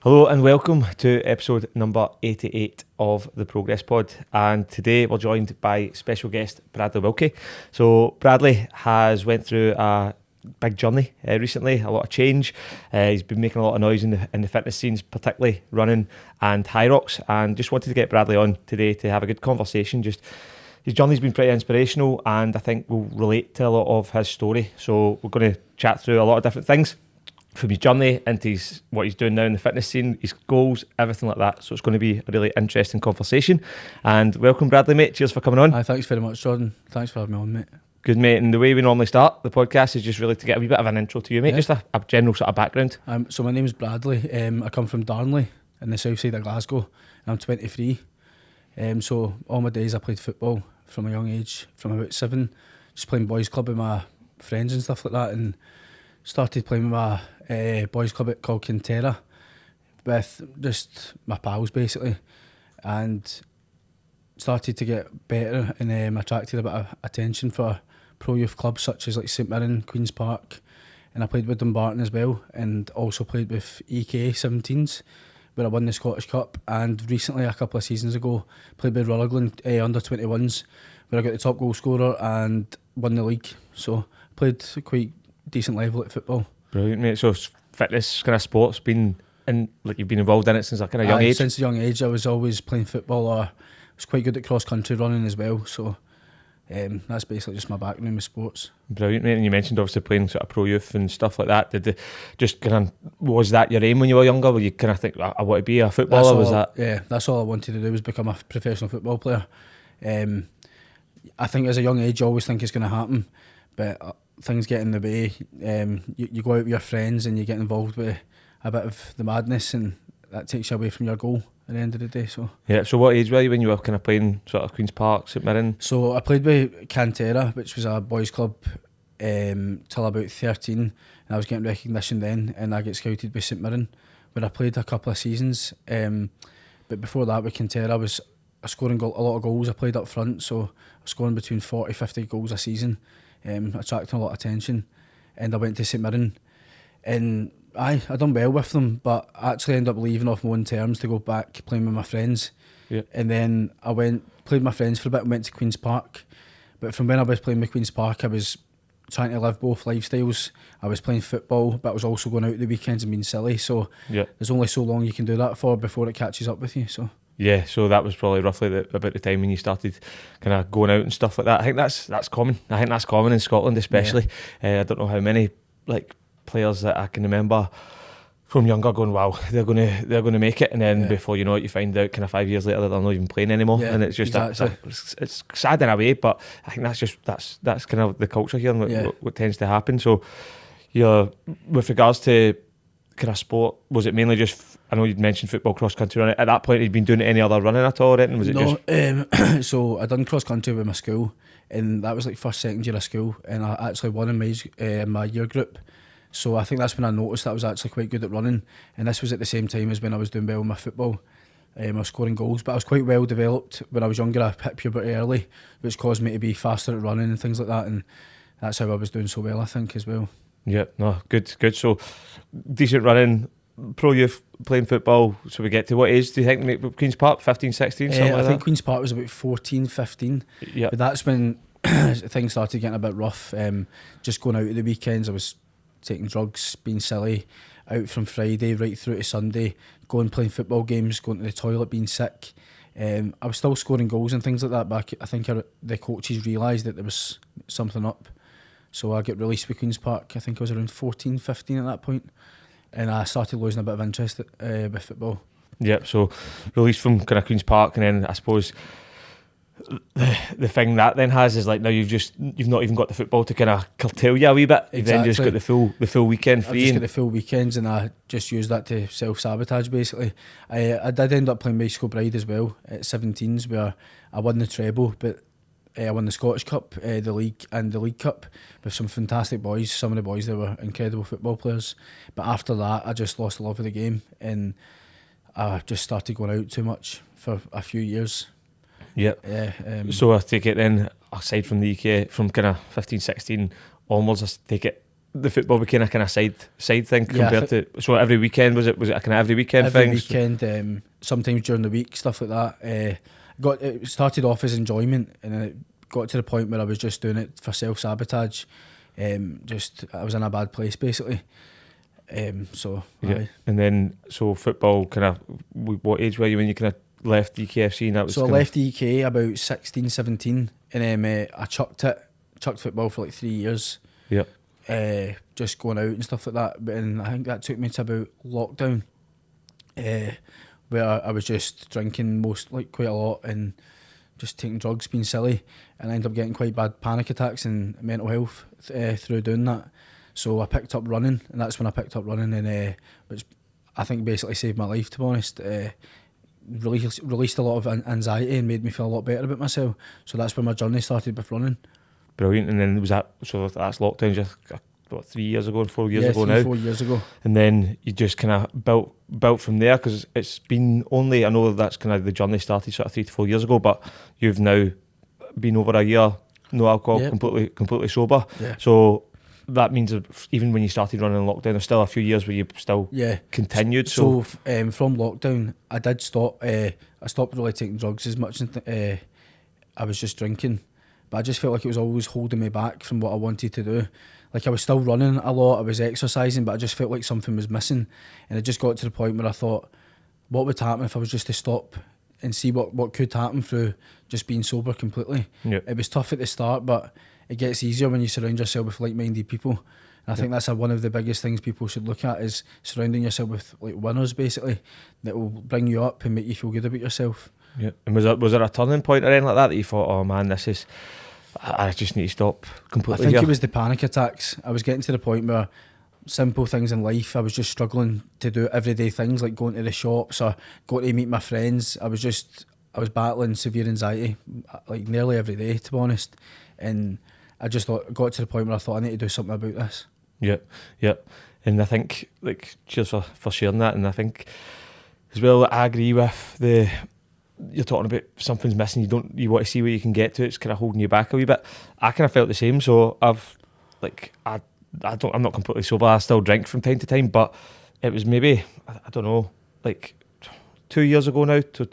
Hello and welcome to episode number 88 of the Progress Pod, and today we're joined by special guest Bradley Wilkie. So Bradley has went through a big journey recently, a lot of change. He's been making a lot of noise in the fitness scenes, particularly running and Hyrox, and just wanted to get Bradley on today to have a good conversation. Just his journey's been pretty inspirational, and I think will relate to a lot of his story. So we're going to chat through a lot of different things, from his journey into what he's doing now in the fitness scene, his goals, everything like that. So it's going to be a really interesting conversation. And welcome, Bradley, mate. Cheers for coming on. Hi, thanks very much, Jordan. Thanks for having me on, mate. Good, mate. And the way we normally start the podcast is just really to get a wee bit of an intro to you, mate. Yeah. Just a general sort of background. So my name's Bradley. I come from Darnley in the south side of Glasgow, and I'm 23. So all my days I played football from a young age, from about 7, just playing boys club with my friends and stuff like that, and started playing with my boys club called Kinterra with just my pals basically, and started to get better and attracted a bit of attention for pro youth clubs such as like St Mirren, Queen's Park, and I played with Dumbarton as well, and also played with EK 17s where I won the Scottish Cup, and recently a couple of seasons ago played with Rutherglen under 21s where I got the top goal scorer and won the league. So played quite decent level at football. Brilliant, mate. So fitness kind of sports been in, like you've been involved in it since a kind of young age? Since a young age I was always playing football, or I was quite good at cross country running as well, so that's basically just my background with sports. Brilliant, mate. And you mentioned obviously playing sort of pro youth and stuff like that. Was that your aim when you were younger? Were you kind of think, I want to be a footballer? Yeah, that's all I wanted to do, was become a professional football player. I think as a young age you always think it's going to happen, but things get in the way. You go out with your friends and you get involved with a bit of the madness, and that takes you away from your goal at the end of the day. So yeah. So what age were you when you were kind of playing sort of Queen's Park, St Mirren? So I played with Kinterra, which was a boys club, till about 13, and I was getting recognition then, and I get scouted by St Mirren where I played a couple of seasons. But before that with Kinterra I was scoring a lot of goals. I played up front, so I was scoring between 40-50 goals a season. Attracting a lot of attention, and I went to St Mirren, and I done well with them, but I actually ended up leaving off my own terms to go back playing with my friends. Yeah. And then I played with my friends for a bit and went to Queen's Park. But from when I was playing with Queen's Park, I was trying to live both lifestyles. I was playing football, but I was also going out at the weekends and being silly, so there's only so long you can do that for before it catches up with you. So yeah, so that was probably roughly about the time when you started kind of going out and stuff like that. I think that's common. I think that's common in Scotland especially. I don't know how many like players that I can remember from younger going, wow, they're going to make it, and then before you know it you find out kind of 5 years later that they're not even playing anymore, and it's just exactly. It's sad in a way, but I think that's kind of the culture here and what tends to happen. So you're, with regards to kind of sport, was it mainly just, I know you'd mentioned football, cross country running, at that point you'd been doing any other running at all, or anything? Was it just so I done cross country with my school, and that was like first, second year of school, and I actually won in my year group. So I think that's when I noticed that I was actually quite good at running, and this was at the same time as when I was doing well in my football. I was scoring goals, but I was quite well developed when I was younger. I hit puberty early, which caused me to be faster at running and things like that, and that's how I was doing so well, I think, as well. Yeah, no, good. So decent running, pro youth, playing football. So we get to what age do you think Queen's Park? 15, 16, something like that? I think Queen's Park was about 14, 15. Yeah. But that's when things started getting a bit rough. Just going out at the weekends, I was taking drugs, being silly, out from Friday right through to Sunday, going playing football games, going to the toilet, being sick. I was still scoring goals and things like that, but I think the coaches realised that there was something up. So I get released with Queen's Park. I think I was around 14, 15 at that point, and I started losing a bit of interest with football. Yeah, so released from kind of Queen's Park, and then I suppose the thing that then has is like now you've not even got the football to kind of curtail you a wee bit. You've then just got the full weekend free. I've just got the full weekends, and I just used that to self-sabotage basically. I did end up playing Bicycle Bride as well at 17s, where I won the treble, but I won the Scottish Cup, the League and the League Cup with some fantastic boys. Some of the boys, they were incredible football players. But after that, I just lost the love of the game, and I just started going out too much for a few years. Yep. So I take it then, aside from the UK, from kind of 15, 16 onwards, I take it the football became a kind of side thing compared to, so every weekend was it a kind of every weekend thing? Every weekend, sometimes during the week, stuff like that. It started off as enjoyment, and then it got to the point where I was just doing it for self-sabotage. I was in a bad place basically. And then so football kind of, what age were you when you kind of left EKFC? And that was so I left EK about 16, 17, and I chucked football for like 3 years. Just going out and stuff like that. But I think that took me to about lockdown, where I was just drinking quite a lot and just taking drugs, being silly, and I ended up getting quite bad panic attacks and mental health through doing that. So I picked up running, and that's when I picked up running, and which I think basically saved my life, to be honest. Released a lot of anxiety and made me feel a lot better about myself. So that's where my journey started with running. Brilliant. And then that's lockdown just 3 years ago, 4 years ago now. 4 years ago. And then you just kind of built from there, because it's been only, I know that's kind of the journey started sort of 3 to 4 years ago, but you've now been over a year, no alcohol, completely sober. So that means that even when you started running in lockdown, there's still a few years where you still continued. So from lockdown, I did stop. I stopped really taking drugs as much, and I was just drinking. But I just felt like it was always holding me back from what I wanted to do. Like, I was still running a lot, I was exercising, but I just felt like something was missing. And it just got to the point where I thought, what would happen if I was just to stop and see what could happen through just being sober completely. It was tough at the start, but it gets easier when you surround yourself with like-minded people. And I think that's one of the biggest things people should look at, is surrounding yourself with like winners, basically, that will bring you up and make you feel good about yourself. And was there a turning point or anything like that you thought, oh man, I just need to stop completely? I think it was the panic attacks. I was getting to the point where simple things in life, I was just struggling to do everyday things like going to the shops or going to meet my friends. I was battling severe anxiety like nearly every day, to be honest. And I just got to the point where I thought I need to do something about this. And I think, like, cheers for sharing that. And I think as well, I agree with you're talking about something's missing, you want to see where you can get to, it's kind of holding you back a wee bit. I kind of felt the same, so I'm not completely sober, I still drink from time to time, but it was maybe, I don't know, like 2 years ago now, to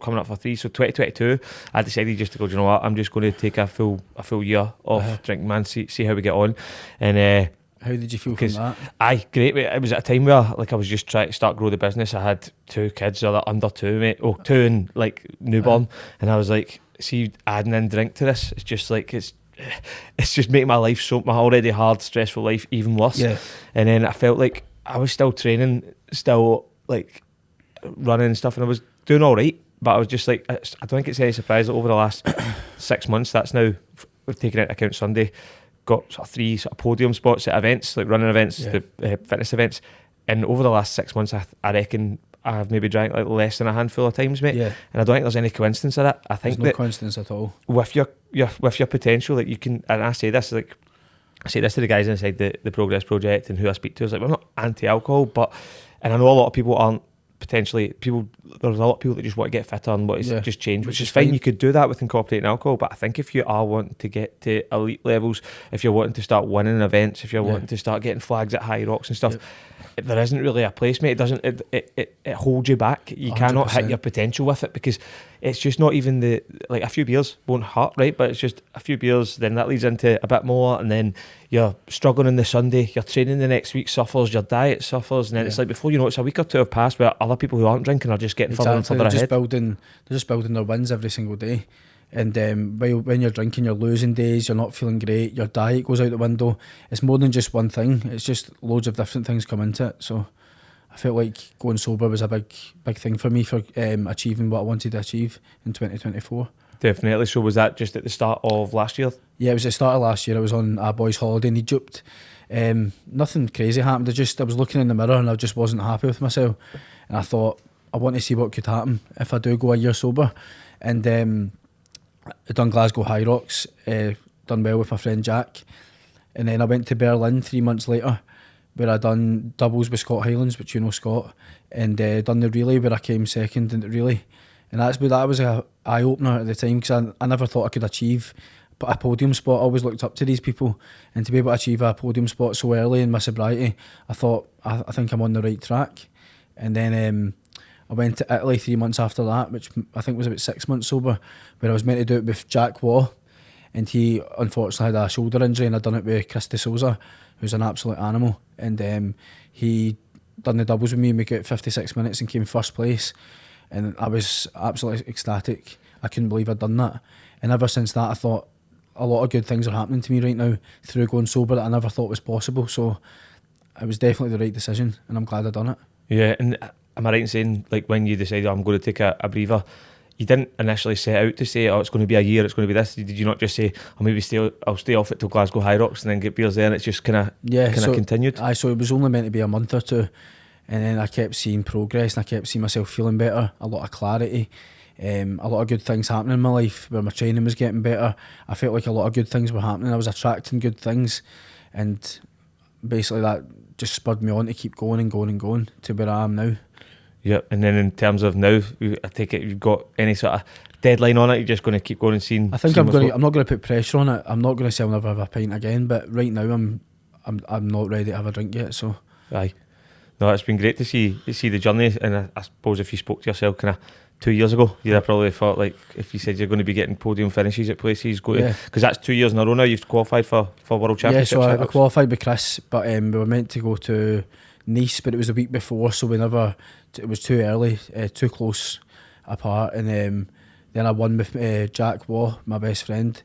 coming up for 3, so 2022, I decided just to go, do you know what, I'm just going to take a full year off drinking, man, see how we get on. And how did you feel from that? Great. It was at a time where, like, I was just trying to start grow the business. I had 2 kids, they're under 2, mate. 2 and like newborn, and I was like, see, adding in drink to this, it's just like it's just making my life, my already hard, stressful life, even worse. And then I felt like I was still training, still like running and stuff, and I was doing all right. But I was just like, I don't think it's any surprise that over the last 6 months, that's now, we've taken into account Sunday, got sort of 3 sort of podium spots at events, like running events, the fitness events, and over the last 6 months, I reckon I've maybe drank like less than a handful of times, mate. And I don't think there's any coincidence of that. I think there's no coincidence at all. With your potential, like, you can, and I say this to the guys inside the Progress Project and who I speak to, is like, we're not anti-alcohol, and I know a lot of people aren't. There's a lot of people that just want to get fitter and want to just change, which is fine. You could do that with incorporating alcohol, but I think if you are wanting to get to elite levels, if you're wanting to start winning events, if you're wanting to start getting flags at Hyrox and stuff, there isn't really a place, mate. It holds you back. You 100%. Cannot hit your potential with it, because it's just not even like a few beers won't hurt, right? But it's just a few beers, then that leads into a bit more, and then you're struggling on the Sunday, your training the next week suffers, your diet suffers, and then it's like, before you know, it's a week or 2 have passed where other people who aren't drinking are just getting further and further ahead. They're just building their wins every single day. And when you're drinking, you're losing days, you're not feeling great, your diet goes out the window. It's more than just one thing, it's just loads of different things come into it. So I felt like going sober was a big thing for me for achieving what I wanted to achieve in 2024. Definitely. So was that just at the start of last year? Yeah, it was the start of last year. I was on a boys' holiday in Egypt. Nothing crazy happened. I was looking in the mirror and I just wasn't happy with myself. And I thought, I want to see what could happen if I do go a year sober. And I done Glasgow Hyrox, done well with my friend Jack. And then I went to Berlin 3 months later, where I done doubles with Scott Highlands, which you know Scott, and done the relay where I came second in the relay. And that was an eye-opener at the time, because I never thought I could achieve a podium spot. I always looked up to these people, and to be able to achieve a podium spot so early in my sobriety, I thought I think I'm on the right track. And then I went to Italy 3 months after that, which I think was about 6 months sober, where I was meant to do it with Jack Waugh, and he unfortunately had a shoulder injury, and I'd done it with Chris De Souza, who's an absolute animal, and he done the doubles with me, and we got 56 minutes and came first place, and I was absolutely ecstatic. I couldn't believe I'd done that, and ever since that I thought a lot of good things are happening to me right now through going sober that I never thought was possible. So it was definitely the right decision, and I'm glad I done it. Yeah, and am I right in saying, like, when you decided, I'm going to take a breather, you didn't initially set out to say, oh, it's going to be a year, it's going to be this? Did you not just say, oh, maybe I'll stay off it till Glasgow Hyrox and then get beers there, and it's just kind of continued? So it was only meant to be a month or two, and then I kept seeing progress, and I kept seeing myself feeling better, a lot of clarity, a lot of good things happening in my life, where my training was getting better. I felt like a lot of good things were happening. I was attracting good things, and basically that just spurred me on to keep going and going and going to where I am now. Yeah, and then in terms of now, I take it you've got any sort of deadline on it? You're just going to keep going and seeing? I think I'm not going to put pressure on it. I'm not going to say I'll never have a pint again, but right now I'm not ready to have a drink yet. So aye, no, it's been great to see the journey, and I suppose if you spoke to yourself kind of 2 years ago, you'd have probably thought, like, if you said you're going to be getting podium finishes at places, because that's 2 years in a row now you've qualified for World Championships. Yeah, so I qualified with Chris, but we were meant to go to Nice, but it was the week before, so it was too early, too close apart, and then I won with Jack Waugh, my best friend.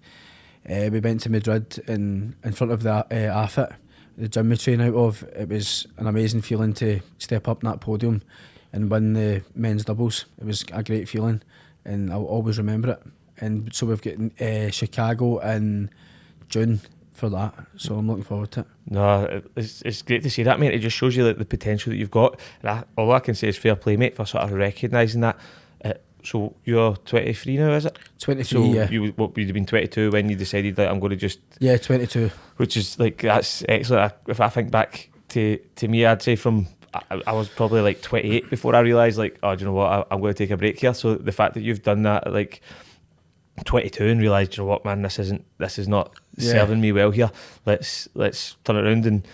We went to Madrid in front of the AFIT, the gym we train out of. It was an amazing feeling to step up on that podium and win the men's doubles. It was a great feeling, and I'll always remember it. And so we've got Chicago in June for that, so I'm looking forward to it. No, it's great to see that, mate. It just shows you like the potential that you've got, and all I can say is fair play, mate, for sort of recognising that. So you're 23 now, is it? 23, so yeah. You'd have been 22 when you decided that I'm going to just... Yeah, 22. Which is, like, that's excellent. If I think back to me, I'd say from... I was probably like 28 before I realised, like, oh, do you know what, I'm going to take a break here. So the fact that you've done that at like 22 and realised, you know what, man, this is not serving me well here. Let's turn it around. And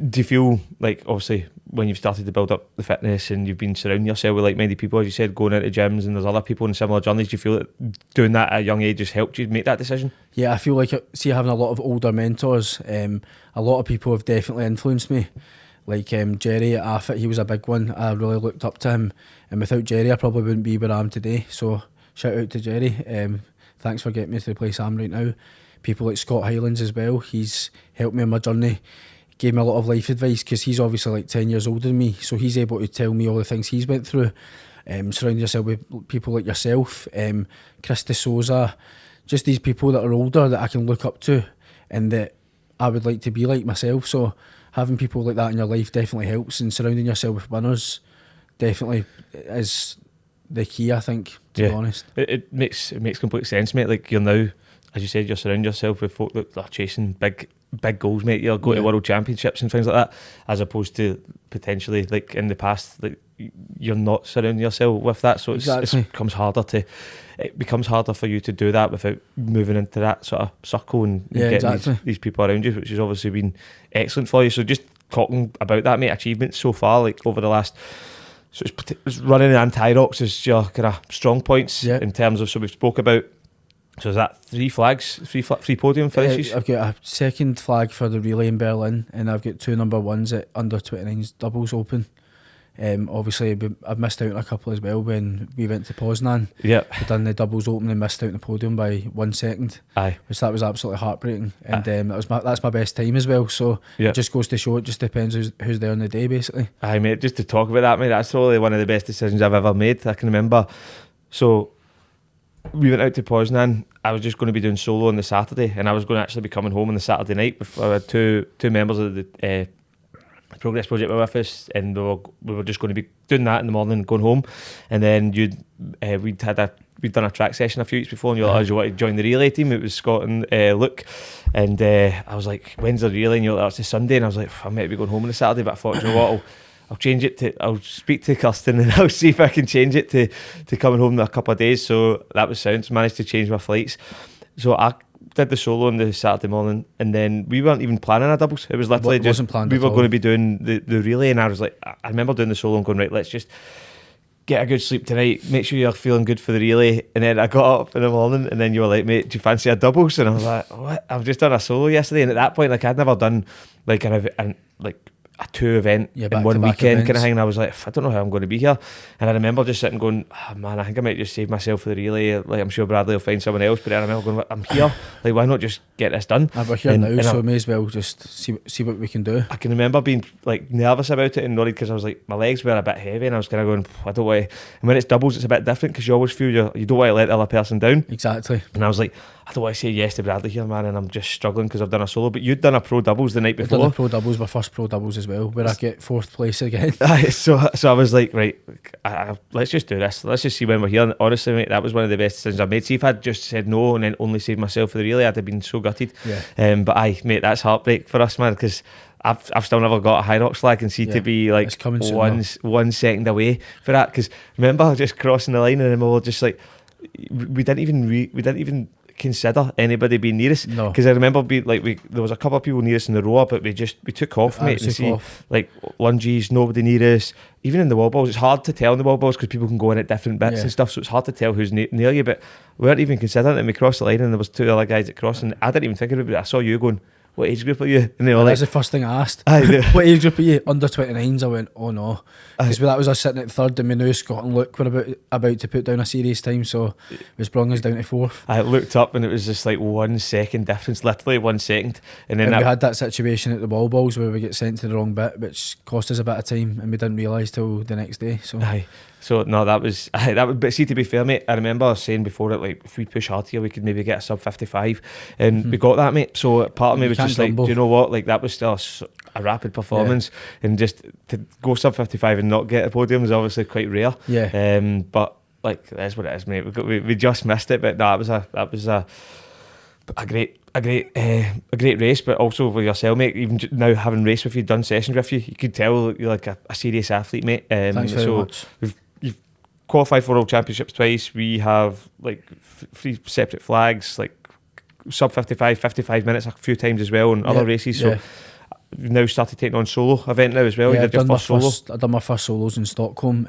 do you feel like, obviously, when you've started to build up the fitness and you've been surrounding yourself with like-minded people, as you said, going into gyms, and there's other people in similar journeys, do you feel that doing that at a young age has helped you make that decision? Yeah, I feel like, having a lot of older mentors, a lot of people have definitely influenced me. Like Jerry at AFIT, he was a big one. I really looked up to him, and without Jerry I probably wouldn't be where I am today. So shout out to Jerry. Thanks for getting me to the place I'm right now. People like Scott Hylands as well, he's helped me on my journey, gave me a lot of life advice, because he's obviously like 10 years older than me, so he's able to tell me all the things he's went through. Surround yourself with people like yourself, Chris De Souza, just these people that are older that I can look up to and that I would like to be like myself. So having people like that in your life definitely helps, and surrounding yourself with winners definitely is the key, I think, to be honest. It makes complete sense, mate. Like, you're now, as you said, you're surrounding yourself with folk that are chasing big goals, mate. You're going to World Championships and things like that, as opposed to potentially, like, in the past, like, you're not surrounding yourself with that. So it becomes harder for you to do that without moving into that sort of circle and getting these people around you, which has obviously been excellent for you. So just talking about that, mate, achievements so far, like over the last... So it's running and Hyrox is your kind of strong points in terms of... So we've spoke about... So is that three podium finishes? I've got a second flag for the relay in Berlin, and I've got 2 number ones at under 29s doubles open. Obviously I've missed out on a couple as well when we went to Poznan. Yeah, we done the doubles open and missed out on the podium by 1 second. Aye, which that was absolutely heartbreaking, and that's my best time as well. So it just goes to show, it just depends who's there on the day, basically. Aye, mate, just to talk about that, mate, that's probably one of the best decisions I've ever made. I can remember, so we went out to Poznan. I was just going to be doing solo on the Saturday, and I was going to actually be coming home on the Saturday night. I had two members of the Progress Project were with us, and we were just going to be doing that in the morning and going home. And then we'd done a track session a few weeks before, and you're like, oh, do you want to join the relay team? It was Scott and Luke, and I was like, when's the relay? And you're like, oh, it's a Sunday. And I was like, I might be going home on the Saturday, but I thought, you know what, I'll change it to, I'll speak to Kirsten and I'll see if I can change it to coming home in a couple of days. So that was sound. Managed to change my flights. So did the solo on the Saturday morning, and then we weren't even planning our doubles. It was literally It wasn't planned we at were all. going to be doing the relay, and I was like, I remember doing the solo and going, right, let's just get a good sleep tonight, make sure you're feeling good for the relay. And then I got up in the morning, and then you were like, mate, do you fancy a doubles? And I was like, what? I've just done a solo yesterday. And at that point, like, I'd never done like a 2 event in one back-to-back weekend kind of events. thing. And I was like, I don't know how I'm going to be here. And I remember just sitting going, oh, man, I think I might just save myself for the relay. Like, I'm sure Bradley will find someone else. But then I remember going, I'm here, like, why not just get this done? We're here And now, so I- may as well just see what we can do. I can remember being like nervous about it and worried because I was like, my legs were a bit heavy, and I was kind of going, I don't want to. And when it's doubles, it's a bit different because you always feel you don't want to let the other person down. Exactly. And I was like, I don't want to say yes to Bradley here, man, and I'm just struggling because I've done a solo. But you'd done a pro doubles the night We've done before. the pro doubles, my first pro doubles as well, where I get 4th place again. Aye, so I was like, right, let's just do this. Let's just see when we're here. And honestly, mate, that was one of the best decisions I made. See, if I'd just said no and then only saved myself for the relay, I'd have been so gutted. Yeah. But aye, mate, that's heartbreak for us, man, because I've still never got a Hyrox flag, and see to be like it's coming soon, 1 second away for that. Because remember just crossing the line, and then we were just like, we didn't even consider anybody being near us. No. Because I remember there was a couple of people near us in the row, but we took off, mate, and see like lunges, nobody near us. Even in the wall balls, it's hard to tell in the wall balls because people can go in at different bits and stuff, so it's hard to tell who's near you. But we weren't even considering it, and we crossed the line, and there was 2 other guys that crossed, and I didn't even think about it, but I saw you going, what age group are you? And they were That's like, the first thing I asked. Aye, What age group are you? Under 29s. I went, oh no, because that was us sitting at 3rd, and we knew Scott and Luke were about to put down a serious time, so it brought us down to 4th. I looked up, and it was just like 1 second difference, literally 1 second. And then we had that situation at the wall balls where we get sent to the wrong bit, which cost us a bit of time, and we didn't realise till the next day. So aye. So no, that was. But see, to be fair, mate, I remember saying before that, like, if we push hard here, we could maybe get a sub 55, and we got that, mate. So part of me was just like, do you know what? Like, that was still a rapid performance, and just to go sub 55 and not get a podium is obviously quite rare. Yeah. But like, that's what it is, mate. We just missed it, but no, that was a great race. But also with yourself, mate, even now having raced with you, done sessions with you, you could tell you're like a serious athlete, mate. Thanks very much. You've qualified for World Championships twice. We have like 3 separate flags, like sub 55 minutes a few times as well in other races. So you've now started taking on solo event now as well. You did your first solo. I done my first solos in Stockholm.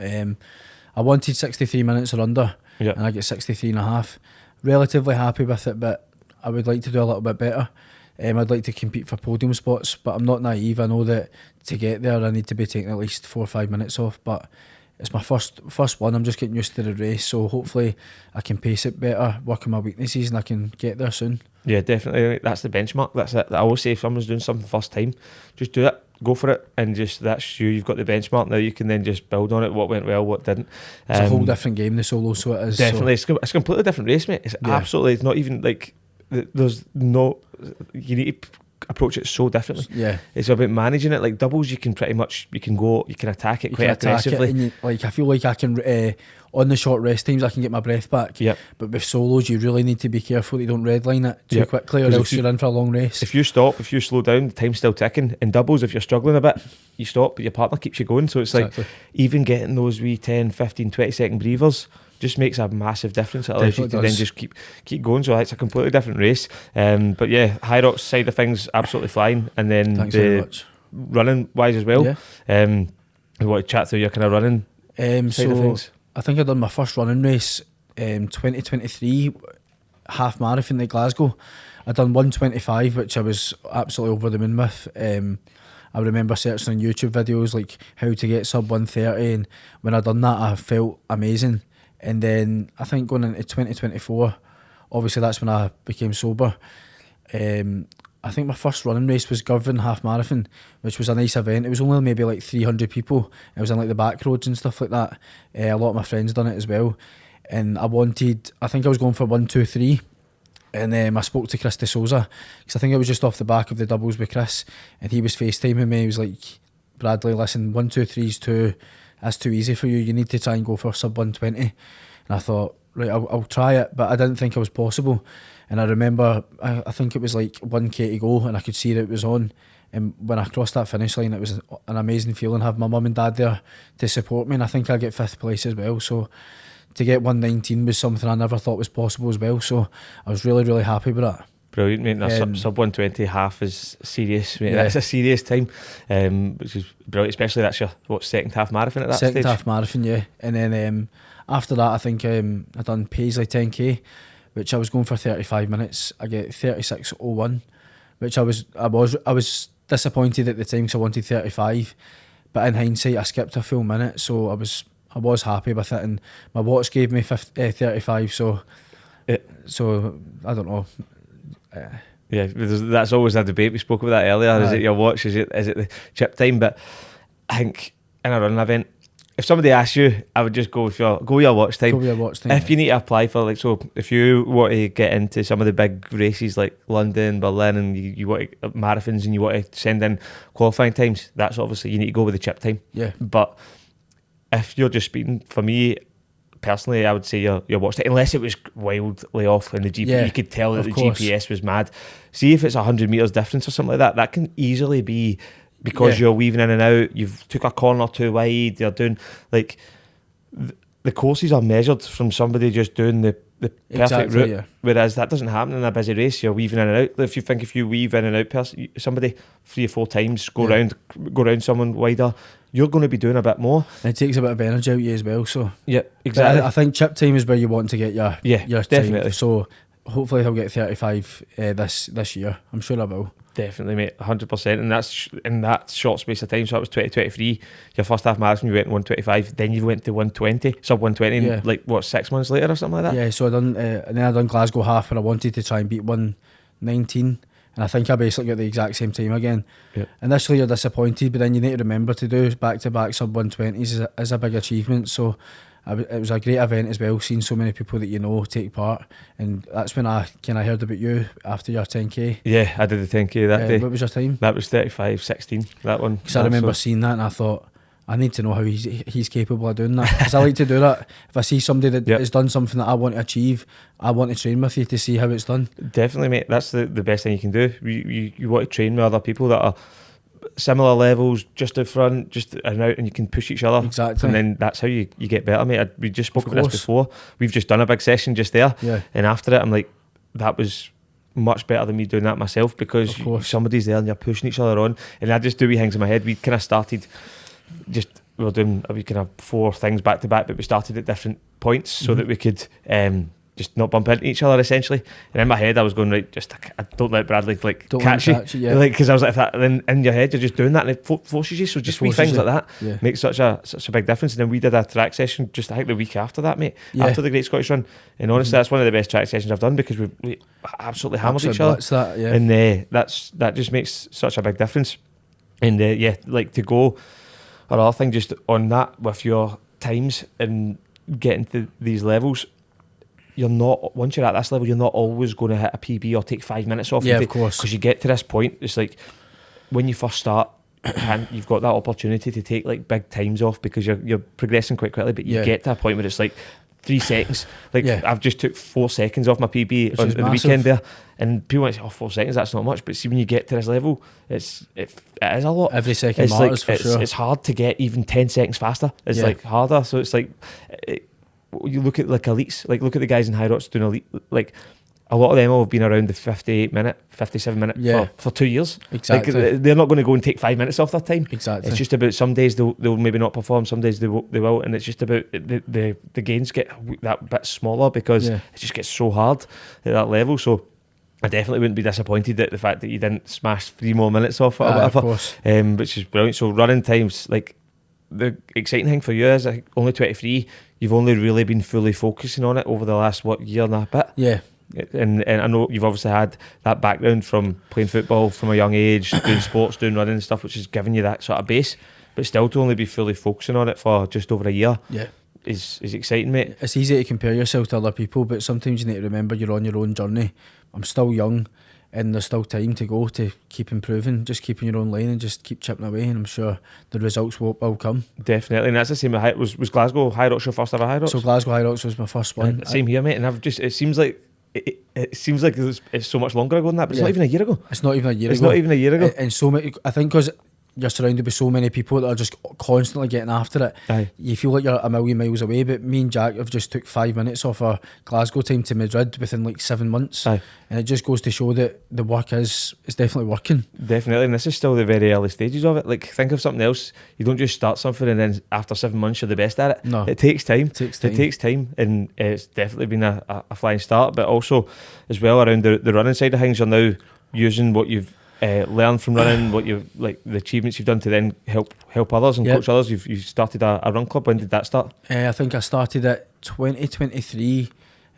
I wanted 63 minutes or under, and I get 63 and a half. Relatively happy with it, but I would like to do a little bit better. I'd like to compete for podium spots, but I'm not naive. I know that to get there I need to be taking at least 4 or 5 minutes off, but it's my first one. I'm just getting used to the race, so hopefully I can pace it better, work on my weaknesses, and I can get there soon. Yeah, definitely. That's the benchmark. That's it. I always say if someone's doing something first time, just do it, go for it, and just that's you. You've got the benchmark now. You can then just build on it. What went well, what didn't. It's a whole different game, the solo. So it is definitely. It's a completely different race, mate. It's absolutely. It's not even like there's no. You need to approach it so differently. Yeah, it's about managing it. Like doubles, you can pretty much you can attack it quite aggressively. I feel like I can on the short rest times I can get my breath back. Yep. But with solos, you really need to be careful that you don't redline it too quickly, or else you're in for a long race. If you stop, if you slow down, the time's still ticking. In doubles, if you're struggling a bit, you stop, but your partner keeps you going. So it's like even getting those wee 10, 15, 20 second breathers just makes a massive difference. It allows you to then just keep going. So it's a completely different race. But yeah, Hyrox side of things absolutely flying, and then thanks very much. Running wise as well. Yeah. We want to chat through your kind of running side of things. I think I done my first running race 2023 half marathon at Glasgow. I done 125, which I was absolutely over the moon with. I remember searching on YouTube videos like how to get sub 130, and when I done that I felt amazing. And then I think going into 2024, obviously that's when I became sober. I think my first running race was Girvan half marathon, which was a nice event. It was only maybe like 300 people. It was in like the back roads and stuff like that. A lot of my friends done it as well. And I think I was going for 123. And I spoke to Chris de Souza, because I think it was just off the back of the doubles with Chris, and he was FaceTiming me. He was like, Bradley, listen, 123 that's too easy for you. You need to try and go for sub 120. And I thought, right, I'll try it, but I didn't think it was possible. And I remember, I think it was like 1k to go, and I could see that it was on. And when I crossed that finish line, it was an amazing feeling having my mum and dad there to support me. And I think I'll get 5th place as well. So to get 119 was something I never thought was possible as well. So I was really, really happy with that. Brilliant, mate. And sub 120 half is serious, mate. That's a serious time, which is brilliant, especially that's your second half marathon at that stage. Second half marathon, yeah. And then after that, I think I done Paisley 10k, which I was going for 35 minutes. I get 36:01, which I was disappointed at the time because I wanted 35, but in hindsight, I skipped a full minute, so I was happy with it, and my watch gave me 35. So I don't know. Yeah, that's always a debate. We spoke about that earlier. Is it your watch? Is it the chip time? But I think in a running event, if somebody asks you, I would just go with your watch time. Go with your watch time. If you need to apply for if you want to get into some of the big races like London, Berlin, and you want marathons and you want to send in qualifying times, that's obviously you need to go with the chip time. Yeah. But if you're just speeding, for me personally, I would say your watch time, unless it was wildly off and the GPS, you could tell that the GPS was mad. See if it's 100 metres difference or something like that can easily be because you're weaving in and out, you've took a corner too wide, you're doing the courses are measured from somebody just doing the perfect route, whereas that doesn't happen in a busy race. You're weaving in and out. If you weave in and out somebody 3 or 4 times, go around someone wider, you're going to be doing a bit more. And it takes a bit of energy out of you as well. So yeah, exactly. I think chip time is where you want to get your definitely time. So hopefully he'll get 35 this year. I'm sure I will. Definitely, mate, 100%. And that's in that short space of time. So that was 2023. Your first half marathon, you went 125. Then you went to 120, sub 120. 6 months later or something like that. Yeah. So and then I done Glasgow half, where I wanted to try and beat 119. And I think I basically got the exact same time again. Yep. Initially you're disappointed, but then you need to remember to do back-to-back sub 120s is a big achievement. So it was a great event as well, seeing so many people that you know take part. And that's when I kind of heard about you after your 10k. Yeah, I did the 10k that day. What was your time? That was 35:16, that one. Because I remember seeing that and I thought, I need to know how he's capable of doing that, because I like to do that. If I see somebody that has done something that I want to achieve, I want to train with you to see how it's done. Definitely, mate. That's the best thing you can do. You want to train with other people that are similar levels, just in front, just and out, and you can push each other. Exactly. And then that's how you get better, mate. We just spoke about this before. We've just done a big session just there. Yeah. And after it, I'm like, that was much better than me doing that myself, because somebody's there and you're pushing each other on. And I just do wee things in my head. We kind of started we were doing we kind of 4 things back to back, but we started at different points so that we could just not bump into each other, essentially. And in my head I was going, right, just I don't let Bradley catch you, because I was like, if that, then in your head you're just doing that and it forces you. So just wee things like that make such a big difference. And then we did a track session just I think the week after that, mate, after the Great Scottish Run, and honestly that's one of the best track sessions I've done, because we absolutely hammered each other. And that just makes such a big difference. And to go, another thing just on that with your times and getting to these levels, you're not, once you're at this level, you're not always going to hit a PB or take 5 minutes off. Yeah, of course. Because you get to this point, it's like when you first start, and you've got that opportunity to take like big times off because you're progressing quite quickly, but you get to a point where it's like 3 seconds. I've just took 4 seconds off my PB on the weekend there, and people might say, 4 seconds, that's not much. But see, when you get to this level, it is a lot. Every second matters, for sure. It's hard to get even 10 seconds faster. It's like harder. So it's like you look at like elites, like look at the guys in Highrox doing elite, like a lot of them have been around the 57 minute for 2 years. Exactly. Like, they're not going to go and take 5 minutes off their time. Exactly. It's just about some days they'll maybe not perform, some days they will, and it's just about the gains get that bit smaller because it just gets so hard at that level. So I definitely wouldn't be disappointed at the fact that you didn't smash 3 more minutes off or whatever. Of course. Which is brilliant. So running times, like the exciting thing for you is like only 23. You've only really been fully focusing on it over the last year and a bit. Yeah. And I know you've obviously had that background from playing football from a young age, doing sports, doing running and stuff, which has given you that sort of base. But still to only be fully focusing on it for just over a year is exciting, mate. It's easy to compare yourself to other people, but sometimes you need to remember you're on your own journey. I'm still young and there's still time to go to keep improving, just keeping your own lane and just keep chipping away, and I'm sure the results will come. Definitely, and that's the same with was Glasgow Hyrox your first ever Hyrox? So Glasgow Hyrox was my first one. Same here, mate, and it seems like it's so much longer ago than that, but it's not even a year ago. It's not even a year ago. It's not even a year ago. And so many, I think, because you're surrounded by so many people that are just constantly getting after it. Aye. You feel like you're a million miles away, but me and Jack have just took 5 minutes off our Glasgow time to Madrid within like 7 months. Aye. And it just goes to show that the work is definitely working. Definitely, and this is still the very early stages of it. Like, think of something else. You don't just start something and then after 7 months you're the best at it. No. It takes time. It takes time. And it's definitely been a flying start. But also, as well, around the running side of things, you're now using what you've learned from running, what you've like the achievements you've done to then help others and coach others. You've started a run club. When did that start? I think I started at 2023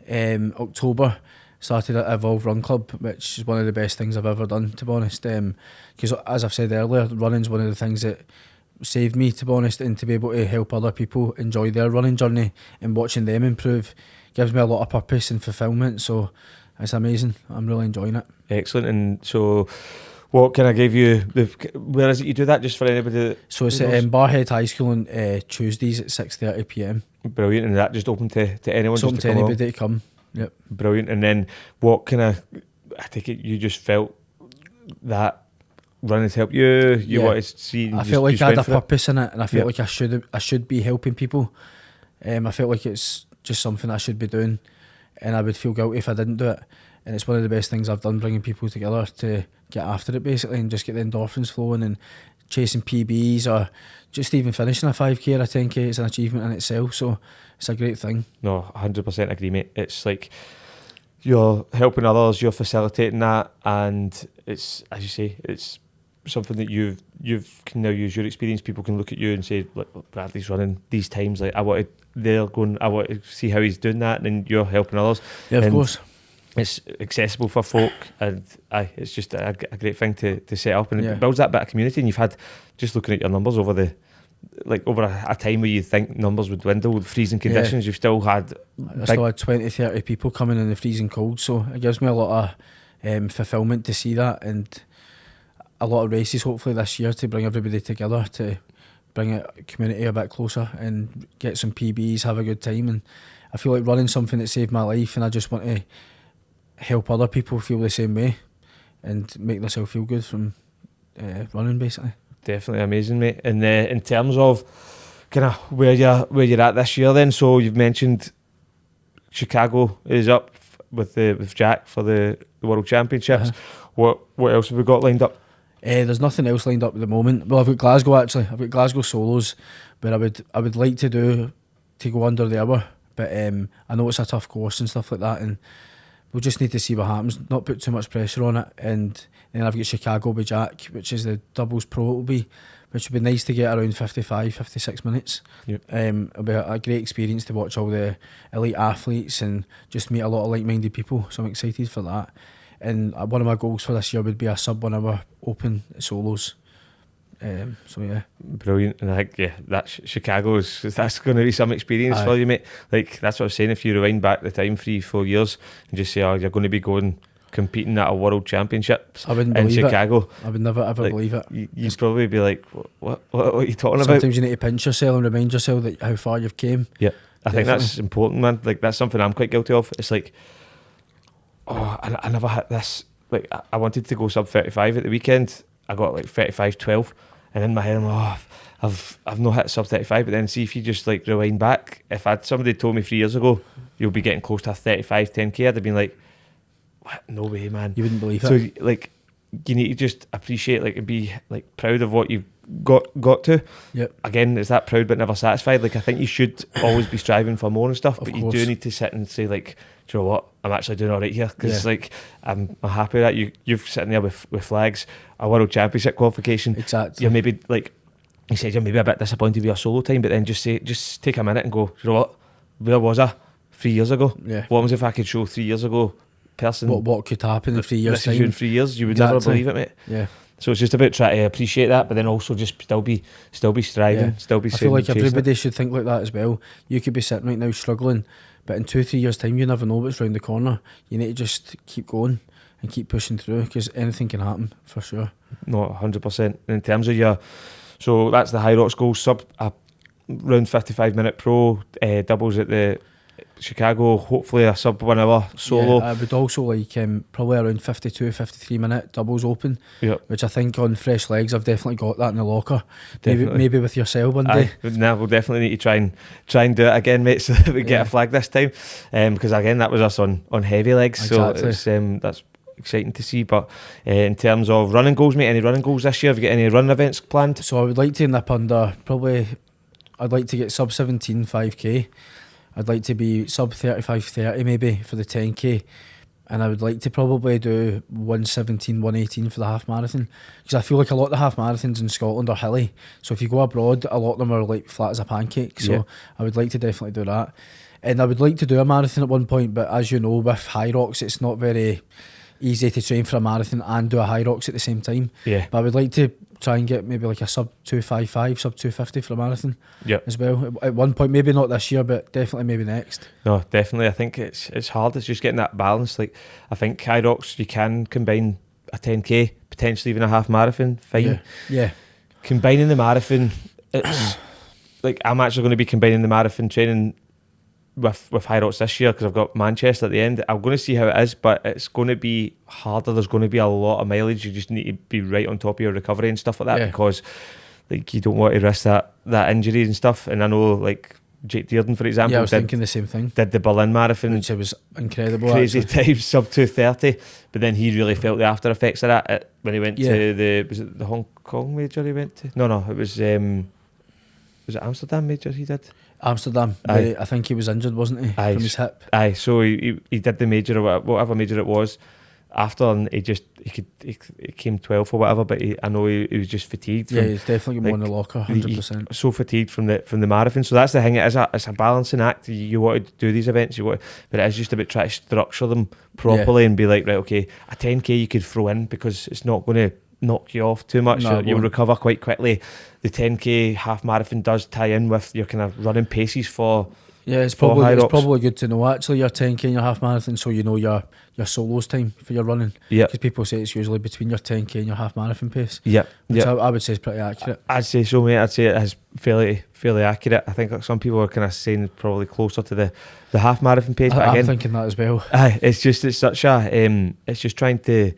October. Started at Evolve Run Club, which is one of the best things I've ever done, to be honest. Because as I've said earlier, running's one of the things that saved me, to be honest, and to be able to help other people enjoy their running journey and watching them improve gives me a lot of purpose and fulfilment. So it's amazing. I'm really enjoying it. Excellent. And so, what can I give you? Where is it you do that? Just for anybody. So it's at Barhead High School on Tuesdays at 6:30 p.m. Brilliant. And that just open to anyone? It's open to anybody to come. Yep. Brilliant. And then what kind of, I take it you just felt that running helped you? You wanted to see? I felt like I had a purpose in it, and I felt like I should be helping people. I felt like it's just something I should be doing, and I would feel guilty if I didn't do it. And it's one of the best things I've done, bringing people together to get after it basically and just get the endorphins flowing, and chasing PBs or just even finishing a 5k or a 10k is an achievement in itself. So it's a great thing. No, 100% agree, mate. It's like you're helping others, you're facilitating that, and it's, as you say, it's something that you can now use your experience. People can look at you and say, look, Bradley's running these times. Like I want to see how he's doing that, and then you're helping others. Yeah, of course. It's accessible for folk, and it's just a great thing to set up, and it builds that bit of community. And you've had, just looking at your numbers over a time where you think numbers would dwindle with freezing conditions, you've still had 20, 30 people coming in the freezing cold, so it gives me a lot of fulfilment to see that, and a lot of races hopefully this year to bring everybody together, to bring a community a bit closer and get some PBs, have a good time. And I feel like running something that saved my life, and I just want to help other people feel the same way and make themselves feel good from running basically. Definitely amazing, mate. And in terms of kind of where you're at this year, then, so you've mentioned Chicago is up with Jack for the World Championships. What else have we got lined up? There's nothing else lined up at the moment. Well, I've got Glasgow actually. I've got Glasgow solos, but I would like to go under the hour, but I know it's a tough course and stuff like that, and we'll just need to see what happens, not put too much pressure on it. And then I've got Chicago with Jack, which is the doubles pro it will be, which would be nice to get around 55, 56 minutes. Yep. It'll be a great experience to watch all the elite athletes and just meet a lot of like-minded people, so I'm excited for that. And one of my goals for this year would be a sub 1 hour open solos. So yeah, brilliant. And I think that's that's going to be some experience for you, mate. Like that's what I was saying. If you rewind back the time 3-4 years and just say, oh, you're going to be competing at a World Championships in Chicago, I would never ever believe it. You'd probably be like, what are you talking about? Sometimes you need to pinch yourself and remind yourself that how far you've came. Yeah, I think that's important, man. Like that's something I'm quite guilty of. It's like, oh, I never had this. Like I wanted to go sub 35 at the weekend. I got like 35.12, and in my head, I've not hit sub 35. But then see, if you just like rewind back, if somebody told me 3 years ago you'll be getting close to a 35 10k, I'd have been like, what? No way, man. You wouldn't believe it. So like, you need to just appreciate, like, and be like proud of what you've got to. Yep. Again, it's that proud but never satisfied. Like I think you should always be striving for more and stuff, but Of you course. do need to sit and say, like, do you know what? I'm actually doing all right here, because like I'm happy that you're sitting there with flags, a World Championship qualification. Exactly. You're maybe like you said, you're maybe a bit disappointed with your solo time, but then just take a minute and go, do you know what? Where was I 3 years ago? Yeah. What was if I could show 3 years ago person what could happen in 3 years this is time? you in 3 years? You would never believe it, mate. Yeah. So it's just about trying to appreciate that, but then also just still be striving, still be. I feel like everybody should think like that as well. You could be sitting right now struggling, but in 2-3 years time you never know what's round the corner. You need to just keep going and keep pushing through, because anything can happen for sure. No, 100%. In terms of so that's the Hyrox goal, sub around 55 minute pro, doubles at the Chicago, hopefully a sub 1 hour solo. I would also like probably around 52, 53 minute doubles open, which I think on fresh legs I've definitely got that in the locker. Maybe with yourself one day. Nah, we'll definitely need to try and do it again, mate, so that we get a flag this time. Because again, that was us on heavy legs, exactly. So that's exciting to see. But in terms of running goals, mate, any running goals this year? Have you got any running events planned? So I would like to nip under, probably I'd like to get sub 17 5k. I'd like to be sub 35-30 maybe for the 10k, and I would like to probably do 117 118 for the half marathon, because I feel like a lot of the half marathons in Scotland are hilly, so if you go abroad a lot of them are like flat as a pancake, so I would like to definitely do that. And I would like to do a marathon at one point, but as you know, with Highrox it's not very easy to train for a marathon and do a Hyrox at the same time. But I would like to try and get maybe like a sub 255, sub 250 for a marathon as well. At one point, maybe not this year, but definitely maybe next. No, definitely. I think it's hard. It's just getting that balance. Like, I think Hyrox, you can combine a 10k, potentially even a half marathon, fine. Yeah. Combining the marathon, it's like I'm actually going to be combining the marathon training with Hyrox this year because I've got Manchester at the end. I'm going to see how it is, but it's going to be harder. There's going to be a lot of mileage. You just need to be right on top of your recovery and stuff like that, because like you don't want to risk that injury and stuff. And I know like Jake Dearden, for example, I was thinking the same thing. Did the Berlin Marathon, which was incredible, crazy times, sub 230, but then he really felt the after effects of that when he went to was it the Hong Kong major he went to? No, it was it Amsterdam major he did? Amsterdam. I think he was injured, wasn't he, from his hip? So he did the major or whatever major it was after, and he came 12th or whatever, but I know he was just fatigued. He's definitely more in the locker, 100%. So fatigued from the marathon. So that's the thing. It's a balancing act. You want to do these events, but it is just about trying to structure them properly and be like, right, okay, a 10k you could throw in because it's not going to knock you off too much. You'll recover quite quickly. The 10k half marathon does tie in with your kind of running paces for it's probably good to know actually your 10k and your half marathon, so you know your solos time for your running, because people say it's usually between your 10k and your half marathon pace, which I would say is pretty accurate. I'd say so, mate. I'd say it is fairly accurate. I think some people are kind of saying probably closer to the half marathon pace, but again, I'm thinking that as well. It's such a it's just trying to,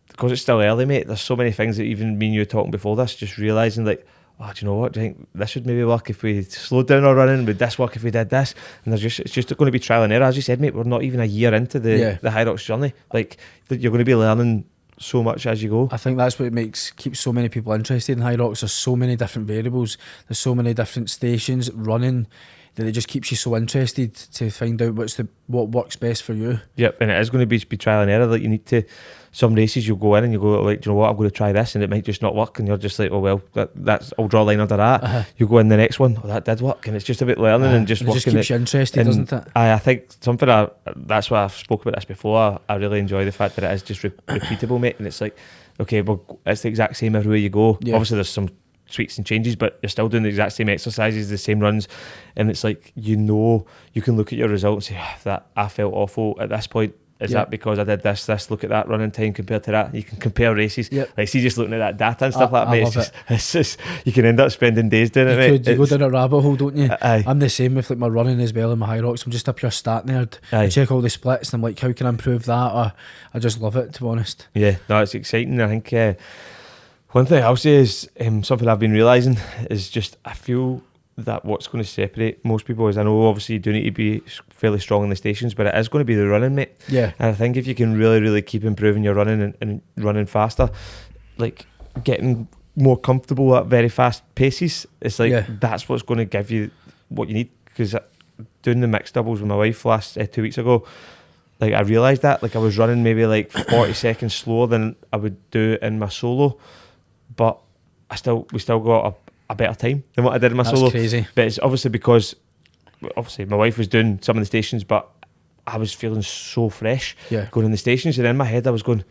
because it's still early, mate. There's so many things that even me and you were talking before this, just realising like, do you know what? Do you think this would maybe work if we slowed down our running? Would this work if we did this? And it's just going to be trial and error. As you said, mate, we're not even a year into the Hyrox journey. Like, you're going to be learning so much as you go. I think that's what keeps so many people interested in Hyrox. There's so many different variables. There's so many different stations running that it just keeps you so interested to find out what works best for you. Yep, and it is going to be trial and error. Like, you need to, some races you'll go in and you go like, do you know what, I'm going to try this, and it might just not work, and you're just like, oh well, that's I'll draw a line under that. You go in the next one, that did work, and it's just about learning and just working. It just keeps you interested, doesn't it? I think something that's why I've spoke about this before. I really enjoy the fact that it is just repeatable, mate, and it's like, okay, well, it's the exact same everywhere you go. Obviously there's some tweaks and changes, but you're still doing the exact same exercises, the same runs, and it's like, you can look at your results and say, that I felt awful at this point. Is that because I did this? Look at that running time compared to that. You can compare races. Like, see, just looking at that data and stuff like that, mate. It's just you can end up spending days doing it, mate. You go down a rabbit hole, don't you? I'm the same with like my running as well and my Hyrox. I'm just a pure stat nerd. I check all the splits and I'm like, how can I improve that? Or I just love it, to be honest. Yeah, no, it's exciting. I think one thing I'll say is something I've been realising is just, I feel that what's going to separate most people is, I know obviously you do need to be fairly strong in the stations, but it is going to be the running, mate. And I think if you can really, really keep improving your running and running faster, like getting more comfortable at very fast paces, it's like that's what's going to give you what you need. Because doing the mixed doubles with my wife last 2 weeks ago, like I realised that, like I was running maybe like 40 seconds slower than I would do in my solo, but we still got a better time than what I did in my solo. That's crazy. But it's obviously because my wife was doing some of the stations, but I was feeling so fresh going in the stations, and in my head I was going,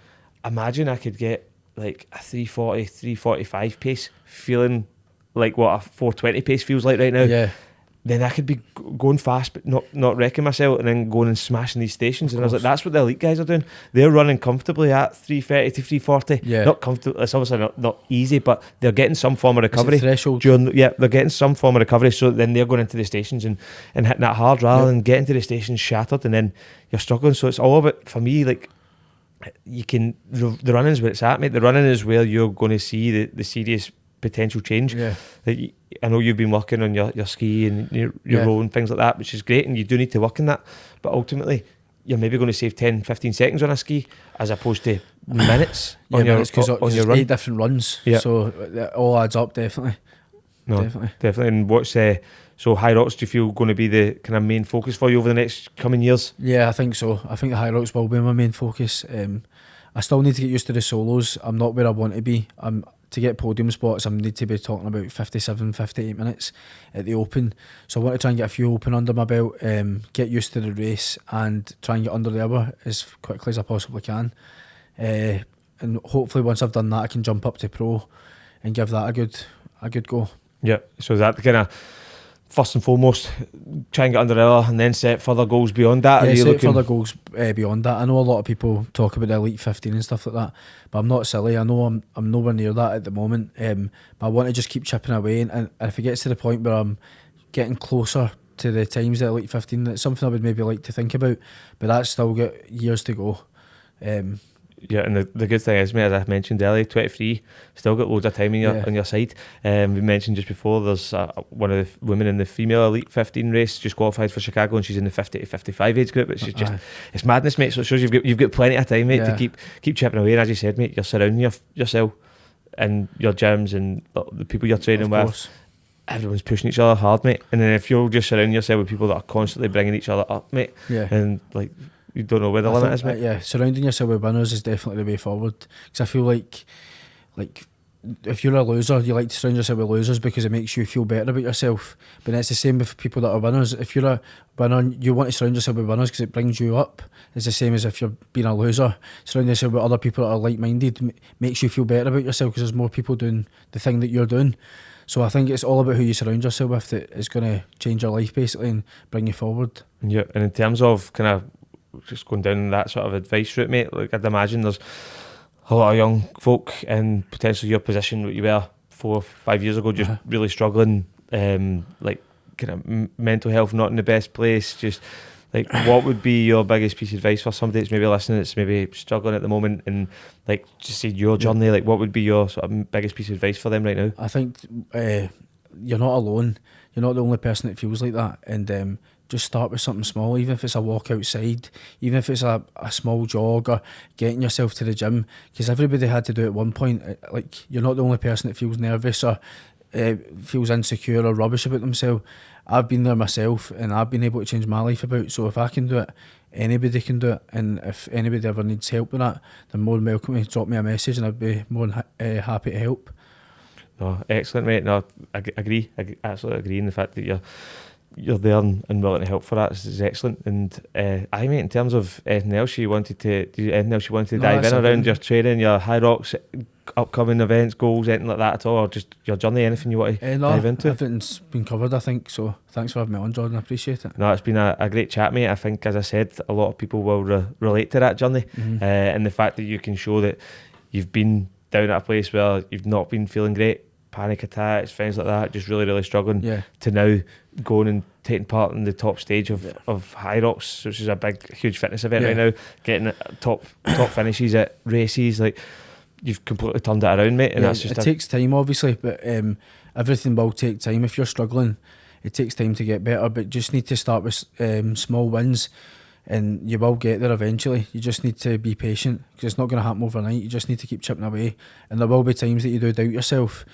imagine I could get like a 340, 345 pace, feeling like what a 420 pace feels like right now. then I could be going fast but not wrecking myself, and then going and smashing these stations. And I was like, that's what the elite guys are doing. They're running comfortably at 3:30 to 3:40. Yeah. Not comfortable. It's obviously not easy, but they're getting some form of recovery. Threshold. They're getting some form of recovery, so then they're going into the stations and hitting that hard rather than getting to the stations shattered, and then you're struggling. So it's all about, for me, like, you can, the running is where it's at, mate. The running is where you're going to see the serious potential change. Yeah. Like, I know you've been working on your ski and your row and things like that, which is great, and you do need to work on that, but ultimately you're maybe going to save 10-15 seconds on a ski as opposed to minutes on your run. 8 different runs, so it all adds up. Definitely. And what's so Hyrox, do you feel going to be the kind of main focus for you over the next coming years? Yeah, I think so. I think the Hyrox will be my main focus. I still need to get used to the solos. I'm not where I want to be. To get podium spots, I need to be talking about 57, 58 minutes at the Open. So I want to try and get a few Open under my belt, get used to the race, and try and get under the hour as quickly as I possibly can. And hopefully once I've done that, I can jump up to pro and give that a good go. Yeah, so that kind of, first and foremost, try and get under the hour and then set further goals beyond that. Yeah, set further goals beyond that. I know a lot of people talk about the Elite 15 and stuff like that, but I'm not silly. I know I'm nowhere near that at the moment, but I want to just keep chipping away, and if it gets to the point where I'm getting closer to the times of Elite 15, that's something I would maybe like to think about, but that's still got years to go. Yeah, and the good thing is, mate, as I mentioned earlier, 23, still got loads of time on your side. We mentioned just before, there's one of the women in the female Elite 15 race just qualified for Chicago, and she's in the 50 to 55 age group, which is just, it's madness, mate. So it shows you've got plenty of time, mate, to keep chipping away. And as you said, mate, you're surrounding yourself and your gyms and the people you're training with. Everyone's pushing each other hard, mate. And then if you're just surrounding yourself with people that are constantly bringing each other up, mate, and like, you don't know where the limit is, mate. Yeah, surrounding yourself with winners is definitely the way forward. Because I feel like if you're a loser, you like to surround yourself with losers because it makes you feel better about yourself. But it's the same with people that are winners. If you're a winner, you want to surround yourself with winners because it brings you up. It's the same as if you're being a loser. Surrounding yourself with other people that are like-minded makes you feel better about yourself because there's more people doing the thing that you're doing. So I think it's all about who you surround yourself with that is going to change your life basically and bring you forward. Yeah, and in terms of kind of just going down that sort of advice route, mate, like I'd imagine there's a lot of young folk in potentially your position that you were 4 or 5 years ago, just really struggling, like kind of mental health not in the best place. Just like, what would be your biggest piece of advice for somebody that's maybe listening, that's maybe struggling at the moment, and like just see your journey, like what would be your sort of biggest piece of advice for them right now? I think you're not alone. You're not the only person that feels like that, and just start with something small, even if it's a walk outside, even if it's a small jog or getting yourself to the gym, because everybody had to do it at one point. Like, you're not the only person that feels nervous or feels insecure or rubbish about themselves. I've been there myself and I've been able to change my life about, so if I can do it, anybody can do it. And if anybody ever needs help with that, they're more than welcome to drop me a message and I'd be more than happy to help. No, excellent, mate. No, I agree. I absolutely agree in the fact that you're there and willing to help for that is excellent. And I mate, in terms of anything else you wanted to dive in around your training, your Hyrox, upcoming events, goals, anything like that at all, or just your journey, anything you want to dive into? Everything's been covered, I think, so thanks for having me on, Jordan. I appreciate it. No, it's been a great chat, mate. I think, as I said, a lot of people will relate to that journey, and the fact that you can show that you've been down at a place where you've not been feeling great, panic attacks, things like that, just really struggling, to now going and taking part in the top stage of Highrox, which is a huge fitness event right now, getting top finishes at races. Like, you've completely turned it around, mate, and that's just... It takes time, obviously, but everything will take time. If you're struggling, it takes time to get better, but just need to start with small wins, and you will get there eventually. You just need to be patient, because it's not going to happen overnight. You just need to keep chipping away, and there will be times that you do doubt yourself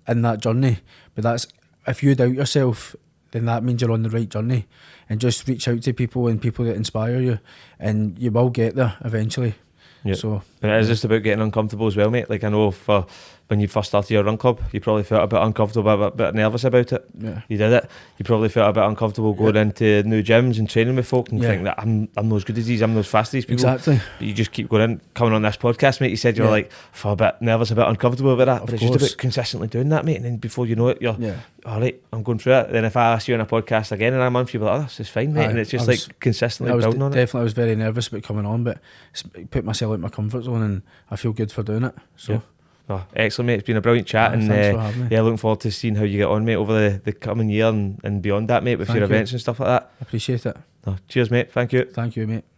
in that journey, but that's, if you doubt yourself, then that means you're on the right journey, and just reach out to people and people that inspire you, and you will get there eventually. Yeah. So and it is just about getting uncomfortable as well, mate. Like, I know for when you first started your run club, you probably felt a bit uncomfortable, a bit nervous about it. Yeah. You did it. You probably felt a bit uncomfortable going into new gyms and training with folk and Yeah. think that I'm not as good as these, I'm not as fast as these people. Exactly. But you just keep going in, coming on this podcast, mate. You said you were like, felt a bit nervous, a bit uncomfortable about that, Of but it's just course. about consistently doing that, mate. And then before you know it, you're Yeah. all right, I'm going through it. Then if I ask you on a podcast again in a month, you'll be like, oh, this is fine, mate. Aye, And it's just I was- like consistently I was building on it. definitely I was very nervous about coming on, but put myself out my comfort zone, and I feel good for doing it. So Yeah. Oh, excellent, mate. It's been a brilliant chat, and thanks for having me. yeah, looking forward to seeing how you get on, mate, over the coming year and beyond that, mate, with Thank your you. events and stuff like that. I appreciate it. No, cheers, mate. Thank you. Thank you, mate.